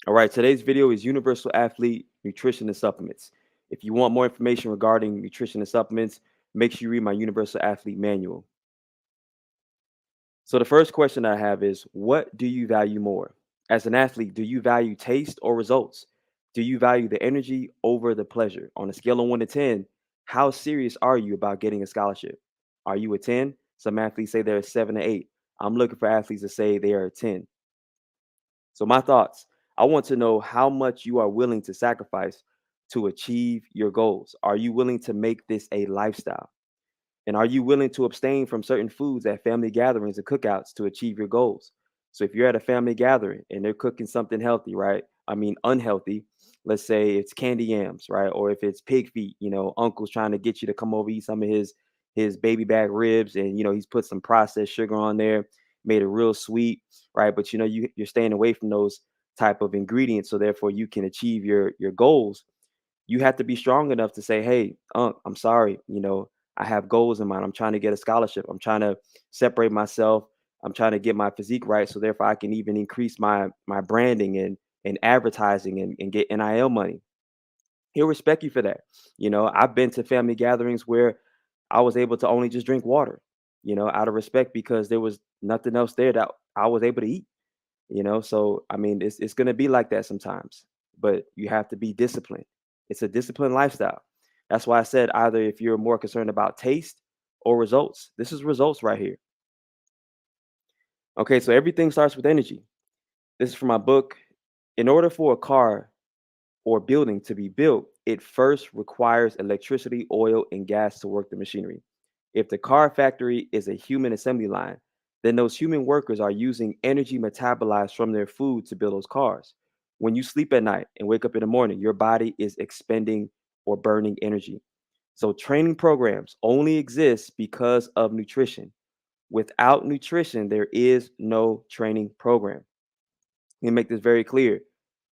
All right, today's video is Universal Athlete Nutrition and Supplements. If you want more information regarding nutrition and supplements, make sure you read my Universal Athlete Manual. So, the first question I have is, what do you value more? As an athlete, do you value taste or results? Do you value the energy over the pleasure? On a scale of 1 to 10, how serious are you about getting a scholarship? Are you a 10? Some athletes say they're a 7 or 8. I'm looking for athletes to say they are a 10. So, my thoughts, I want to know how much you are willing to sacrifice to achieve your goals. Are you willing to make this a lifestyle? And are you willing to abstain from certain foods at family gatherings and cookouts to achieve your goals? So, if you're at a family gathering and they're cooking something healthy, right? I mean, unhealthy, let's say it's candy yams, right? Or if it's pig feet, uncle's trying to get you to come over eat some of his baby back ribs, and he's put some processed sugar on there, made it real sweet, right? But you're staying away from those type of ingredients, so therefore you can achieve your goals. You have to be strong enough to say, hey, I'm sorry, I have goals in mind. I'm trying to get a scholarship. I'm trying to separate myself. I'm trying to get my physique right, so therefore I can even increase my branding and advertising and get NIL money. He'll respect you for that. I've been to family gatherings where I was able to only just drink water, out of respect, because there was nothing else there that I was able to eat. So I mean, it's going to be like that sometimes, but you have to be disciplined. It's a disciplined lifestyle. That's why I said, either if you're more concerned about taste or results. This is results right here. Okay, so everything starts with energy. This is from my book. In order for a car or building to be built, it first requires electricity, oil, and gas to work the machinery. If the car factory is a human assembly line, then those human workers are using energy metabolized from their food to build those cars. When you sleep at night and wake up in the morning, your body is expending or burning energy. So, training programs only exist because of nutrition. Without nutrition, there is no training program. Let me make this very clear.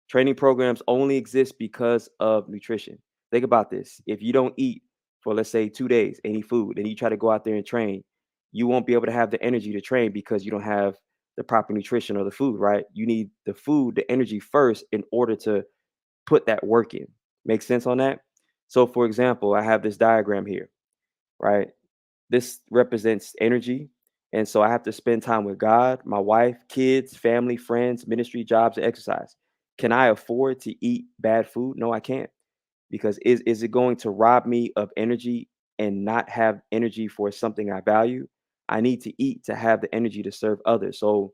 Training programs only exist because of nutrition. Think about this. If you don't eat for, let's say, 2 days, any food, and you try to go out there and train, you won't be able to have the energy to train because you don't have the proper nutrition or the food, right? You need the food, the energy first in order to put that work in. Make sense on that? So, for example, I have this diagram here, right? This represents energy. And so I have to spend time with God, my wife, kids, family, friends, ministry, jobs, and exercise. Can I afford to eat bad food? No, I can't. Because is it going to rob me of energy and not have energy for something I value? I need to eat to have the energy to serve others. So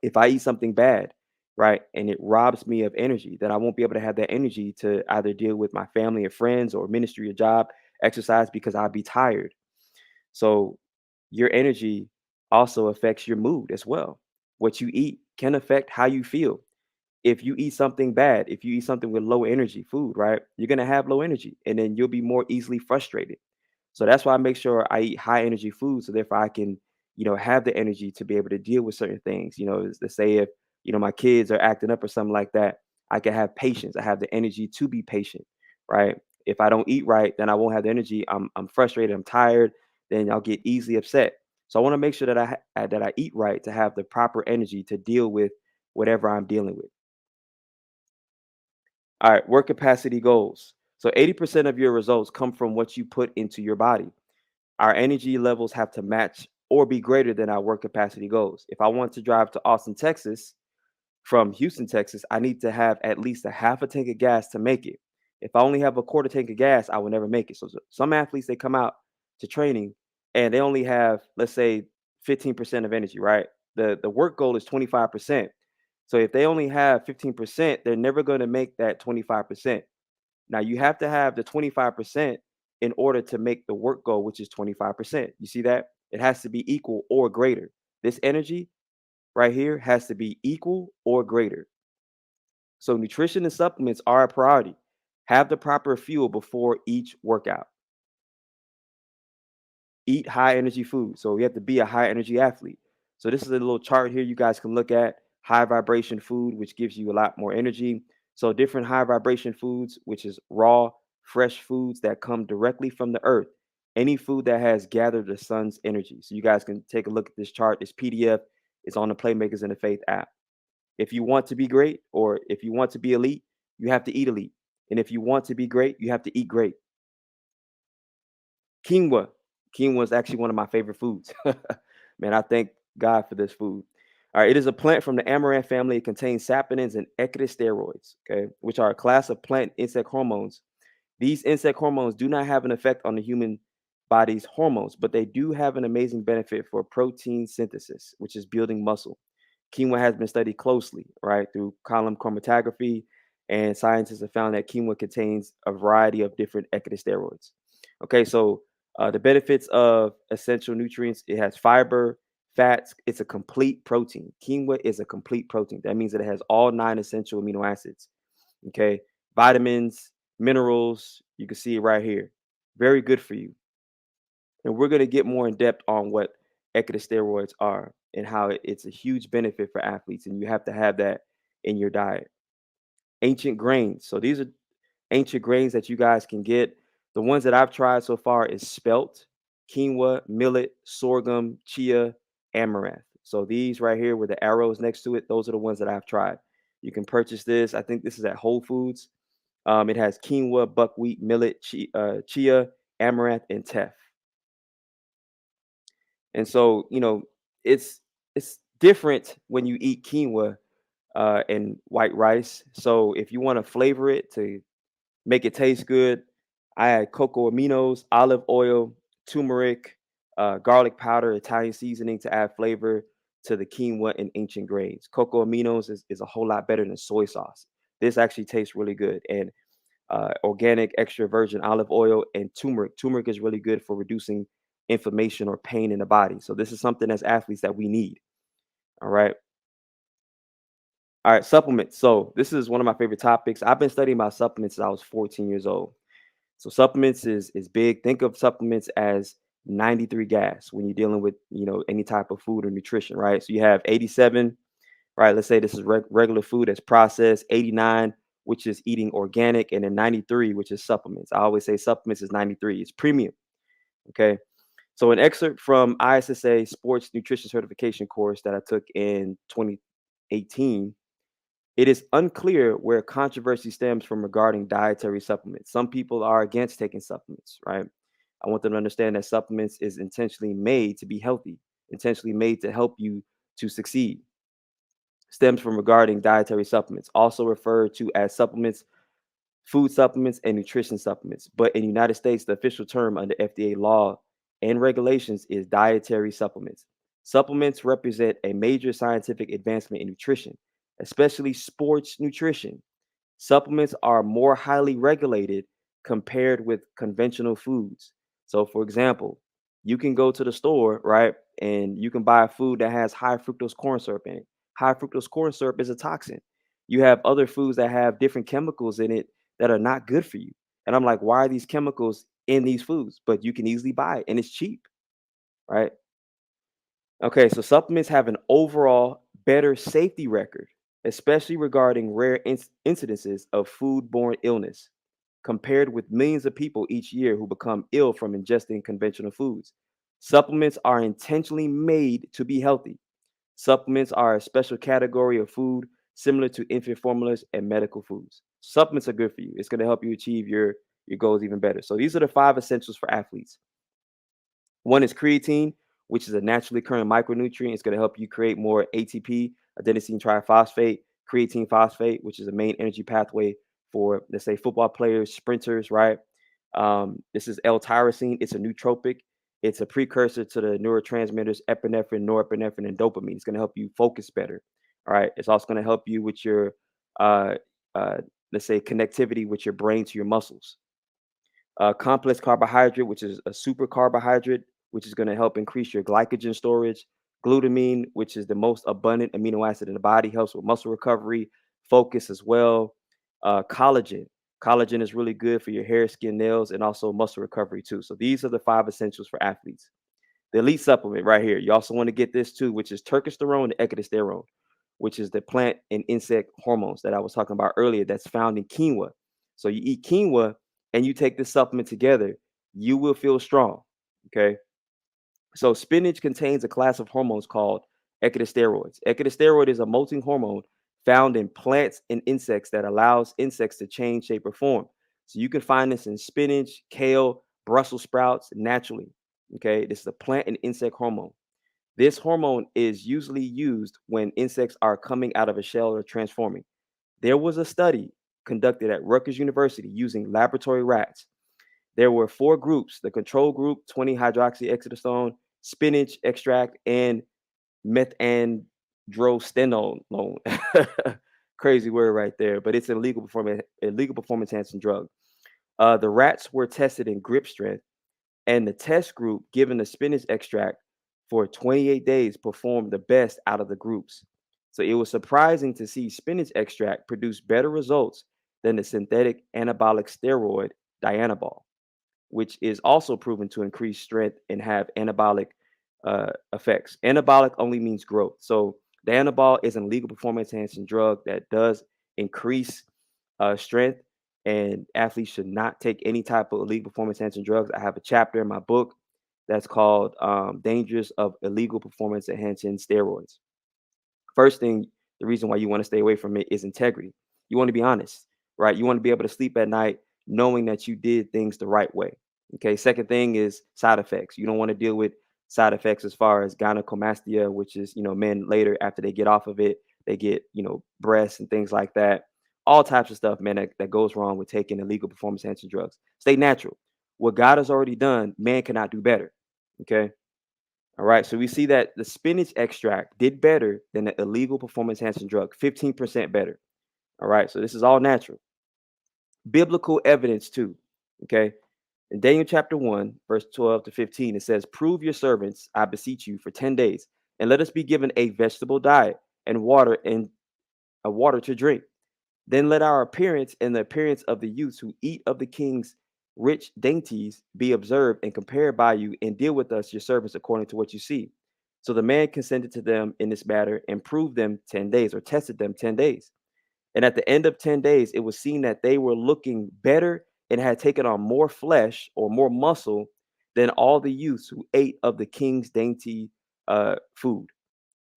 if I eat something bad, right, and it robs me of energy, then I won't be able to have that energy to either deal with my family and friends or ministry or job, exercise, because I'll be tired. So your energy also affects your mood as well. What you eat can affect how you feel. If you eat something bad, if you eat something with low energy food, right, you're going to have low energy, and then you'll be more easily frustrated. So that's why I make sure I eat high energy food, so therefore I can, have the energy to be able to deal with certain things. Let's say if, my kids are acting up or something like that, I can have patience. I have the energy to be patient, right? If I don't eat right, then I won't have the energy. I'm frustrated. I'm tired. Then I'll get easily upset. So I want to make sure that that I eat right to have the proper energy to deal with whatever I'm dealing with. All right, work capacity goals. So 80% of your results come from what you put into your body. Our energy levels have to match or be greater than our work capacity goals. If I want to drive to Austin, Texas from Houston, Texas, I need to have at least a half a tank of gas to make it. If I only have a quarter tank of gas, I will never make it. So some athletes, they come out to training and they only have, let's say, 15% of energy, right? The work goal is 25%. So if they only have 15%, they're never going to make that 25%. Now you have to have the 25% in order to make the work goal, which is 25%. You see that? It has to be equal or greater. This energy right here has to be equal or greater. So nutrition and supplements are a priority. Have the proper fuel before each workout. Eat high energy food. So you have to be a high energy athlete. So this is a little chart here you guys can look at. High vibration food, which gives you a lot more energy. So different high vibration foods, which is raw, fresh foods that come directly from the earth. Any food that has gathered the sun's energy. So you guys can take a look at this chart. This PDF is on the Playmakers in the Faith app. If you want to be great or if you want to be elite, you have to eat elite. And if you want to be great, you have to eat great. Quinoa. Quinoa is actually one of my favorite foods. Man, I thank God for this food. All right, it is a plant from the amaranth family. It contains saponins and ecdysteroids, okay, which are a class of plant insect hormones. These insect hormones do not have an effect on the human body's hormones, but they do have an amazing benefit for protein synthesis, which is building muscle. Quinoa has been studied closely, right, through column chromatography, and scientists have found that quinoa contains a variety of different ecdysteroids. Okay, so the benefits of essential nutrients: it has fiber, fats. It's a complete protein. Quinoa is a complete protein. That means that it has all nine essential amino acids. Okay, vitamins, minerals. You can see it right here. Very good for you. And we're going to get more in depth on what ecdysteroids are and how it's a huge benefit for athletes, and you have to have that in your diet. Ancient grains. So these are ancient grains that you guys can get. The ones that I've tried so far is spelt, quinoa, millet, sorghum, chia, amaranth. So these right here with the arrows next to it, those are the ones that I've tried. You can purchase this. I think this is at Whole Foods. It has quinoa, buckwheat, millet, chia, amaranth, and teff. And so, it's different when you eat quinoa and white rice. So if you want to flavor it to make it taste good, I add cocoa aminos, olive oil, turmeric, garlic powder, Italian seasoning to add flavor to the quinoa and ancient grains. Cocoa aminos is a whole lot better than soy sauce. This actually tastes really good. And organic extra virgin olive oil and turmeric. Turmeric is really good for reducing inflammation or pain in the body. So this is something as athletes that we need. All right. All right, supplements. So this is one of my favorite topics. I've been studying about supplements since I was 14 years old. So supplements is big. Think of supplements as 93 gas when you're dealing with any type of food or nutrition, right? So you have 87, right? Let's say this is regular food that's processed, 89, which is eating organic, and then 93, which is supplements. I always say supplements is 93. It's premium. Okay. So an excerpt from ISSA Sports Nutrition Certification course that I took in 2018. It is unclear where controversy stems from regarding dietary supplements. Some people are against taking supplements, right? I want them to understand that supplements is intentionally made to be healthy, intentionally made to help you to succeed. Stems from regarding dietary supplements, also referred to as supplements, food supplements, and nutrition supplements. But in the United States, the official term under FDA law and regulations is dietary supplements. Supplements represent a major scientific advancement in nutrition, especially sports nutrition. Supplements are more highly regulated compared with conventional foods. So, for example, you can go to the store, right, and you can buy a food that has high fructose corn syrup in it. High fructose corn syrup is a toxin. You have other foods that have different chemicals in it that are not good for you. And I'm like, why are these chemicals in these foods? But you can easily buy it and it's cheap, right? Okay, so supplements have an overall better safety record, especially regarding rare incidences of foodborne illness, compared with millions of people each year who become ill from ingesting conventional foods. Supplements are intentionally made to be healthy. Supplements are a special category of food similar to infant formulas and medical foods. Supplements are good for you. It's going to help you achieve your goals even better. So these are the five essentials for athletes. One is creatine, which is a naturally occurring micronutrient. It's going to help you create more ATP, adenosine triphosphate, creatine phosphate, which is a main energy pathway for, let's say, football players, sprinters, right? This is L-tyrosine. It's a nootropic. It's a precursor to the neurotransmitters epinephrine, norepinephrine, and dopamine. It's going to help you focus better. All right. It's also going to help you with your, uh, uh, let's say, connectivity with your brain to your muscles. Complex carbohydrate, which is a super carbohydrate, which is going to help increase your glycogen storage. Glutamine, which is the most abundant amino acid in the body, helps with muscle recovery, focus as well. Collagen. Collagen is really good for your hair, skin, nails, and also muscle recovery too. So these are the five essentials for athletes. The elite supplement right here. You also want to get this too, which is turkesterone and ecdysterone, which is the plant and insect hormones that I was talking about earlier that's found in quinoa. So you eat quinoa and you take this supplement together, you will feel strong. Okay. So spinach contains a class of hormones called ecdysteroids. Ecdysteroid is a molting hormone found in plants and insects that allows insects to change shape or form. So you can find this in spinach, kale, Brussels sprouts naturally. Okay, this is a plant and insect hormone. This hormone is usually used when insects are coming out of a shell or transforming. There was a study conducted at Rutgers University using laboratory rats. There were four groups: the control group, 20 hydroxyexidistone, spinach extract, and methandrostenone. Crazy word right there, but it's an illegal performance enhancing drug. The rats were tested in grip strength, and the test group given the spinach extract for 28 days performed the best out of the groups. So it was surprising to see spinach extract produce better results than the synthetic anabolic steroid Dianabol, which is also proven to increase strength and have anabolic effects. Anabolic only means growth. So Dianabol is an illegal performance enhancing drug that does increase strength, and athletes should not take any type of illegal performance enhancing drugs. I have a chapter in my book that's called Dangers of Illegal Performance Enhancing Steroids. First thing, the reason why you want to stay away from it is integrity. You want to be honest, right? You want to be able to sleep at night knowing that you did things the right way. Okay. Second thing is side effects. You don't want to deal with side effects as far as gynecomastia, which is, men later after they get off of it, they get, breasts and things like that. All types of stuff, man, that goes wrong with taking illegal performance enhancing drugs. Stay natural. What God has already done, man cannot do better. Okay. All right, so we see that the spinach extract did better than the illegal performance enhancing drug, 15% better. All right, so this is all natural. Biblical evidence too. Okay. In Daniel chapter 1, verse 12 to 15, it says, "Prove your servants, I beseech you, for 10 days, and let us be given a vegetable diet and a water to drink. Then let our appearance and the appearance of the youths who eat of the king's rich dainties be observed and compared by you, and deal with us, your servants, according to what you see." So the man consented to them in this matter and proved them 10 days, or tested them 10 days. And at the end of 10 days, it was seen that they were looking better and had taken on more flesh or more muscle than all the youths who ate of the king's dainty food.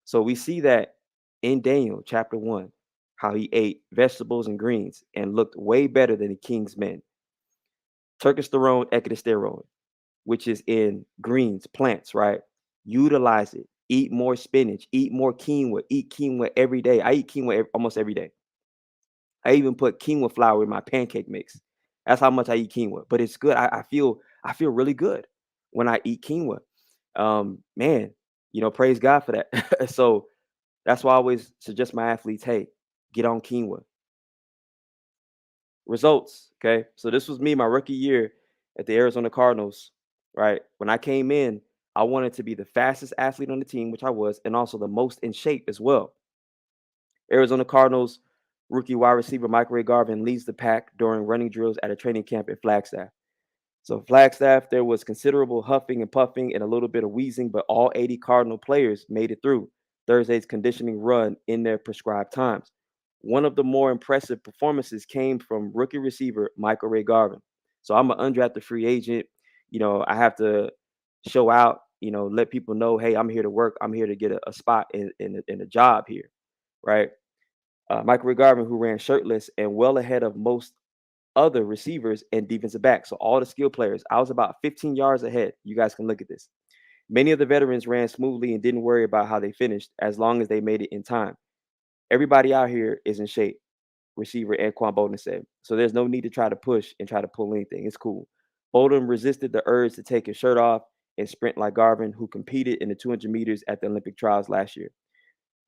So we see that in Daniel chapter 1, how he ate vegetables and greens and looked way better than the king's men. Turkesterone, ecdysterone, which is in greens, plants, right? Utilize it. Eat more spinach. Eat more quinoa. Eat quinoa every day. I eat quinoa almost every day. I even put quinoa flour in my pancake mix. That's how much I eat quinoa. But it's good. I feel really good when I eat quinoa. Man, praise God for that. So that's why I always suggest my athletes, hey, get on quinoa. Results. Okay. So this was me my rookie year at the Arizona Cardinals, right? When I came in, I wanted to be the fastest athlete on the team, which I was, and also the most in shape as well. Arizona Cardinals rookie wide receiver Michael Ray Garvin leads the pack during running drills at a training camp in Flagstaff. So Flagstaff, there was considerable huffing and puffing and a little bit of wheezing, but all 80 Cardinal players made it through Thursday's conditioning run in their prescribed times. One of the more impressive performances came from rookie receiver Michael Ray Garvin. So I'm an undrafted free agent. I have to show out, let people know, hey, I'm here to work. I'm here to get a spot in a job here, right? Michael Ray Garvin, who ran shirtless and well ahead of most other receivers and defensive backs. So all the skill players, I was about 15 yards ahead. You guys can look at this. Many of the veterans ran smoothly and didn't worry about how they finished as long as they made it in time. Everybody out here is in shape, receiver Anquan Bolden said. So there's no need to try to push and try to pull anything. It's cool. Bolden resisted the urge to take his shirt off and sprint like Garvin, who competed in the 200 meters at the Olympic trials last year.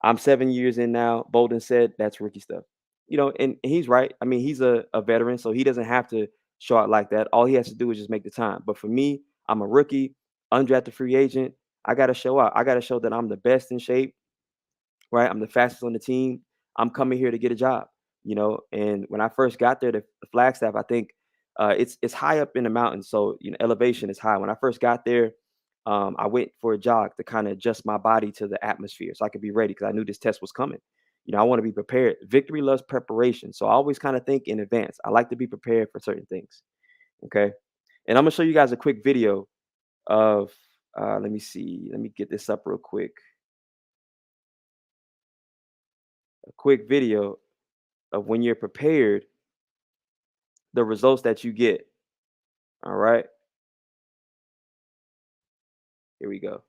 I'm 7 years in now. Bolden said that's rookie stuff. And he's right. I mean, he's a veteran, so he doesn't have to show out like that. All he has to do is just make the time. But for me, I'm a rookie, undrafted free agent. I got to show out. I got to show that I'm the best in shape, right? I'm the fastest on the team. I'm coming here to get a job, And when I first got there to Flagstaff, I think it's high up in the mountains, so elevation is high. When I first got there, I went for a jog to kind of adjust my body to the atmosphere so I could be ready because I knew this test was coming. I want to be prepared. Victory loves preparation, so I always kind of think in advance. I like to be prepared for certain things. Okay, and I'm gonna show you guys a quick video of. Let me see. Let me get this up real quick. a quick video of when you're prepared, the results that you get. All right, here we go.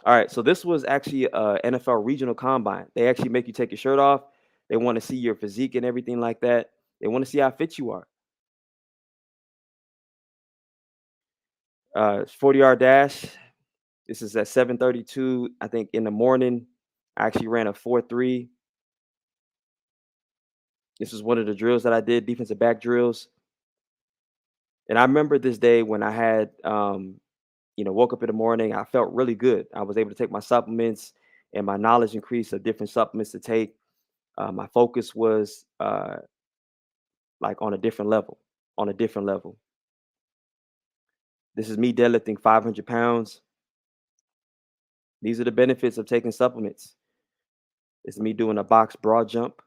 All right, so this was actually a NFL regional combine. They actually make you take your shirt off. They want to see your physique and everything like that. They want to see how fit you are. 40-yard dash. This is at 7:32, I think, in the morning. I actually ran a 4.3. This is one of the drills that I did, defensive back drills. And I remember this day when I had, woke up in the morning. I felt really good. I was able to take my supplements, and my knowledge increased of different supplements to take. My focus was like on a different level. On a different level. This is me deadlifting 500 pounds. These are the benefits of taking supplements. It's me doing a box broad jump.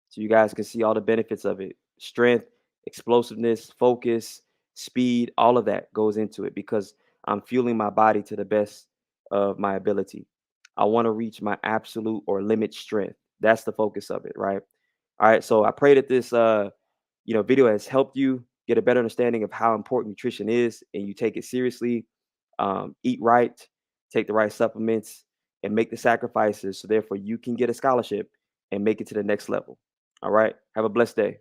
So you guys can see all the benefits of it. Strength, explosiveness, focus, speed, all of that goes into it because I'm fueling my body to the best of my ability. I want to reach my absolute or limit strength. That's the focus of it, right? All right. So I pray that this video has helped you get a better understanding of how important nutrition is and you take it seriously. Eat right, take the right supplements, and make the sacrifices so therefore you can get a scholarship and make it to the next level. All right. Have a blessed day.